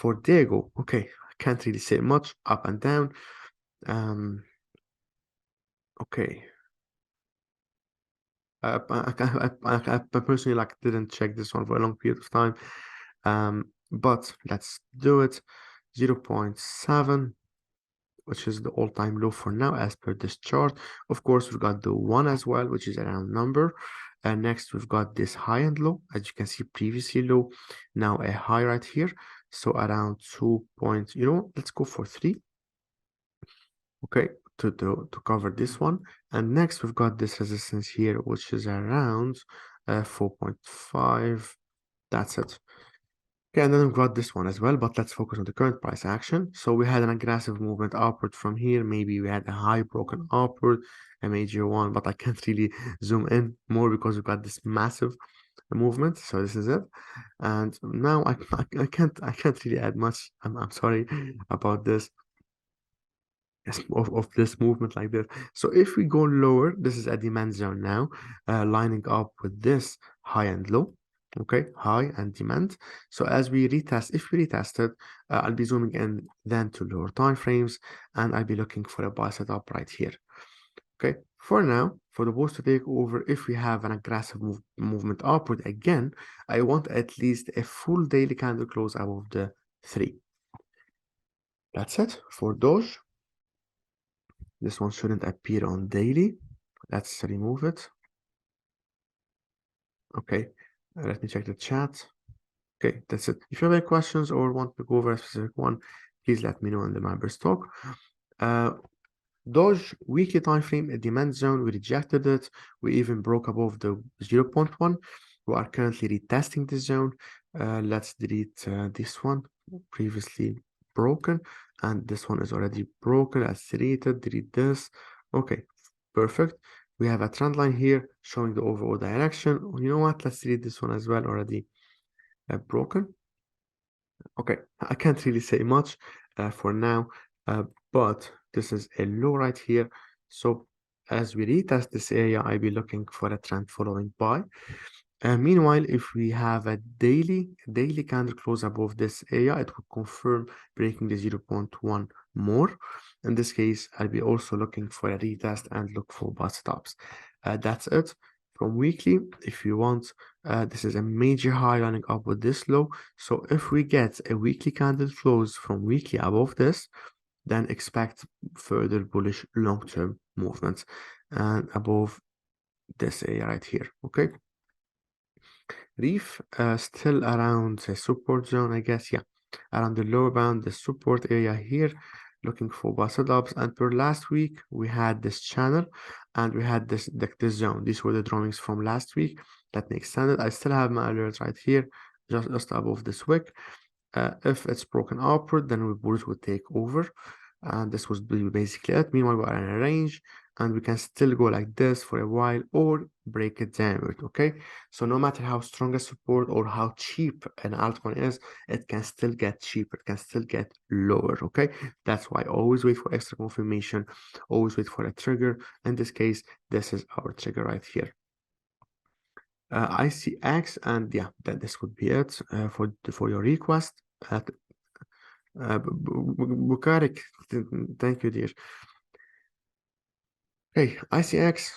For DOGE, okay, I can't really say much, up and down. Okay. I personally like didn't check this one for a long period of time. But let's do it. 0.7, which is the all-time low for now as per this chart. Of course, we've got the 1 as well, which is a round number. And next we've got this high and low, as you can see, previously low, now a high right here. So around 2 points, let's go for 3. Okay, to cover this one. And next we've got this resistance here, which is around 4.5. That's it. Okay, and then we've got this one as well, but let's focus on the current price action. So we had an aggressive movement upward from here. Maybe we had a high broken upward, a major one, but I can't really zoom in more because we've got this massive movement. So this is it. And now I can't really add much. I'm sorry about this. Of this movement like this. So if we go lower, this is a demand zone now, lining up with this high and low. Okay, high and demand. So as we retest, if we retest it, I'll be zooming in then to lower time frames, and I'll be looking for a buy setup right here. Okay, for now, for the bulls to take over, if we have an aggressive movement upward again, I want at least a full daily candle close above the 3. That's it for Doge. This one shouldn't appear on daily. Let's remove it. Okay, let me check the chat. Okay, that's it. If you have any questions or want to go over a specific one, please let me know in the members talk. Doge weekly time frame, a demand zone, we rejected it. We even broke above the 0.1. We are currently retesting this zone. Let's delete this one, previously broken, and this one is already broken. Let's delete it, delete this. Okay, perfect. We have a trend line here showing the overall direction. You know what? Let's delete this one as well, already broken. Okay, I can't really say much for now, but this is a low right here. So as we retest this area, I'll be looking for a trend following buy. Meanwhile, if we have a daily candle close above this area, it will confirm breaking the 0.1 more. In this case, I'll be also looking for a retest and look for buy stops. That's it. From weekly, if you want, this is a major high lining up with this low. So if we get a weekly candle close from weekly above this, then expect further bullish long-term movements and above this area right here. Okay. REEF still around the support zone, I guess. Yeah, around the lower bound, the support area here, looking for buy setups. And per last week, we had this channel and we had this zone. These were the drawings from last week that makes sense. I still have my alerts right here, just above this wick. If it's broken upward, then we bulls would take over. And this was basically it. Meanwhile, we are in a range and we can still go like this for a while or break it downward. Okay, so no matter how strong a support or how cheap an altcoin is, it can still get cheaper, it can still get lower. Okay, that's why always wait for extra confirmation, always wait for a trigger. In this case, this is our trigger right here. ICX, and yeah, this would be it for your request. Bukarik, thank you, dear. Okay, ICX.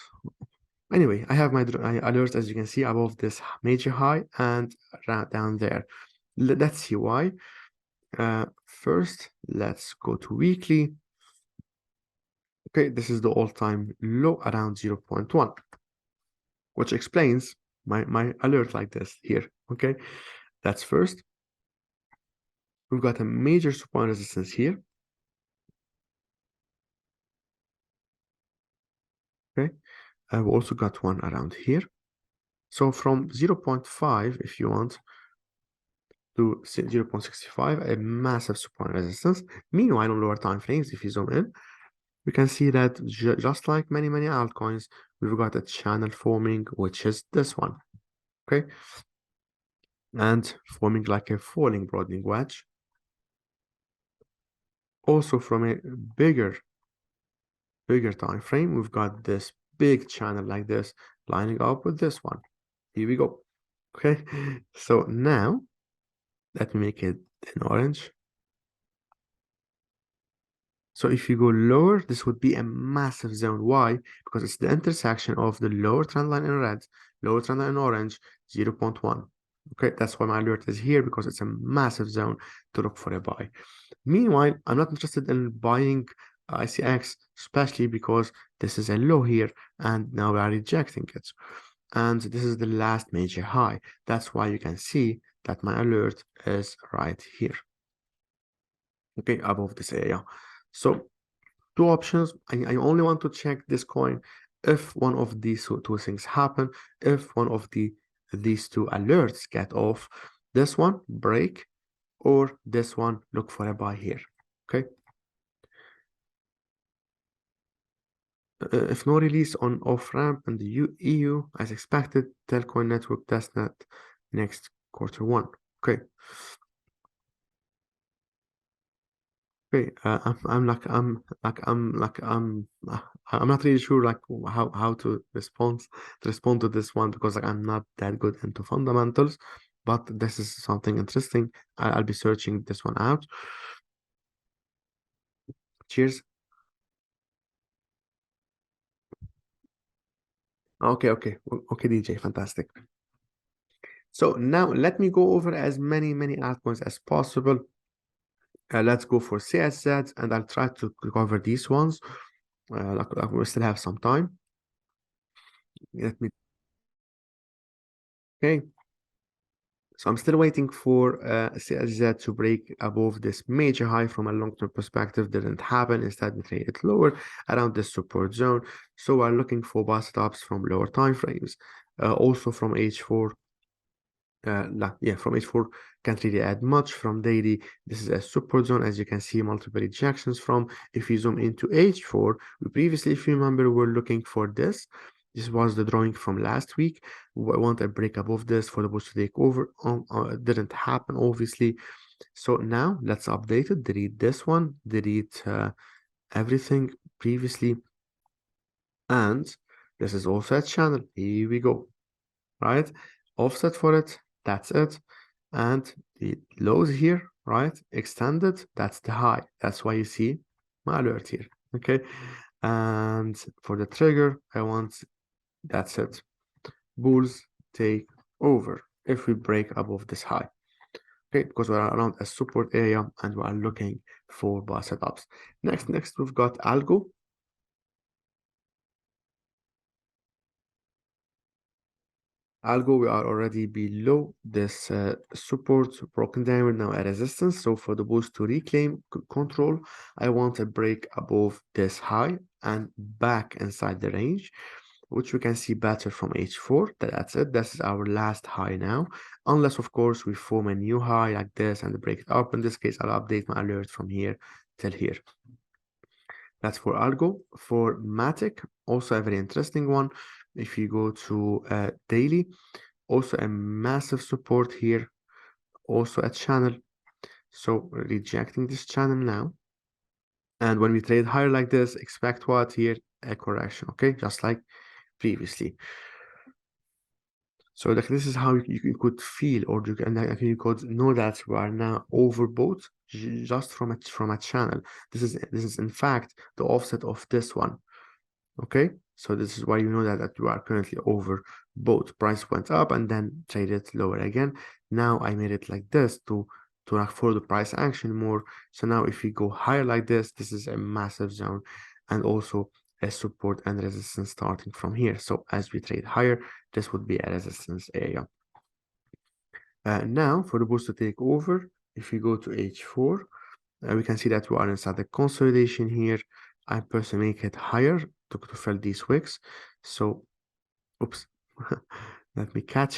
Anyway, I have my alerts, as you can see, above this major high and down there. Let's see why. First, let's go to weekly. Okay, this is the all-time low around 0.1, which explains my alert like this here. Okay, that's first. We've got a major support resistance here. Okay, we also got one around here. So from 0.5, if you want, to 0.65, a massive support resistance. Meanwhile, on lower time frames, if you zoom in, we can see that just like many altcoins, we've got a channel forming, which is this one. Okay, and forming like a falling broadening wedge. Also from a bigger time frame, we've got this big channel like this lining up with this one. Here we go. Okay, so now let me make it in orange So if you go lower, this would be a massive zone. Why? Because it's the intersection of the lower trend line in red, lower trend line in orange, 0.1. Okay, that's why my alert is here, because it's a massive zone to look for a buy. Meanwhile, I'm not interested in buying ICX, especially because this is a low here and now we are rejecting it. And this is the last major high. That's why you can see that my alert is right here. Okay, above this area. So two options. I only want to check this coin if one of these two things happen. If one of these two alerts get off, this one break, or this one look for a buy here. Okay. If no release on off-ramp in the EU as expected, Telcoin network testnet next Q1. Okay. Okay. I'm not really sure like how to respond to this one, because like I'm not that good into fundamentals, but this is something interesting. I'll be searching this one out. Cheers. Okay, DJ, fantastic. So now let me go over as many altcoins as possible. Let's go for CHZ, and I'll try to cover these ones. Like we still have some time. Let me. Okay. So I'm still waiting for CHZ to break above this major high from a long-term perspective. Didn't happen. Instead, we traded lower around this support zone. So we're looking for buy stops from lower time frames. Also from H4. From H4 can't really add much. From daily, this is a support zone, as you can see multiple rejections from. If you zoom into H4, we previously, if you remember, were looking for this. This was the drawing from last week. We want a break above this for the bulls to take over. It didn't happen, obviously. So now let's update it. Delete this one. Delete everything previously. And this is also a channel. Here we go. Right? Offset for it. That's it. And the lows here, right? Extended. That's the high. That's why you see my alert here. Okay. And for the trigger, I want, that's it. Bulls take over if we break above this high. Okay, because we're around a support area and we are looking for buy setups. Next, we've got ALGO. ALGO, we are already below this support, broken down, now a resistance. So for the bulls to reclaim control, I want a break above this high and back inside the range, which we can see better from H4. That's it. This is our last high now. Unless, of course, we form a new high like this and break it up. In this case, I'll update my alert from here till here. That's for Algo. For Matic, also a very interesting one. If you go to daily, also a massive support here, also a channel. So rejecting this channel now. And when we trade higher like this, expect what here? A correction, okay? Just like previously. So like this is how you could feel, or you could know that we are now overbought just from a channel. This is in fact the offset of this one. Okay, so this is why you know that you are currently overbought. Price went up and then traded lower again. Now I made it like this to follow the price action more. So now if we go higher like this, this is a massive zone, and also a support and resistance starting from here. So as we trade higher, this would be a resistance area. Now for the bulls to take over, if we go to H4, we can see that we are inside the consolidation here. I personally make it higher to fill these wicks. So, oops, let me catch.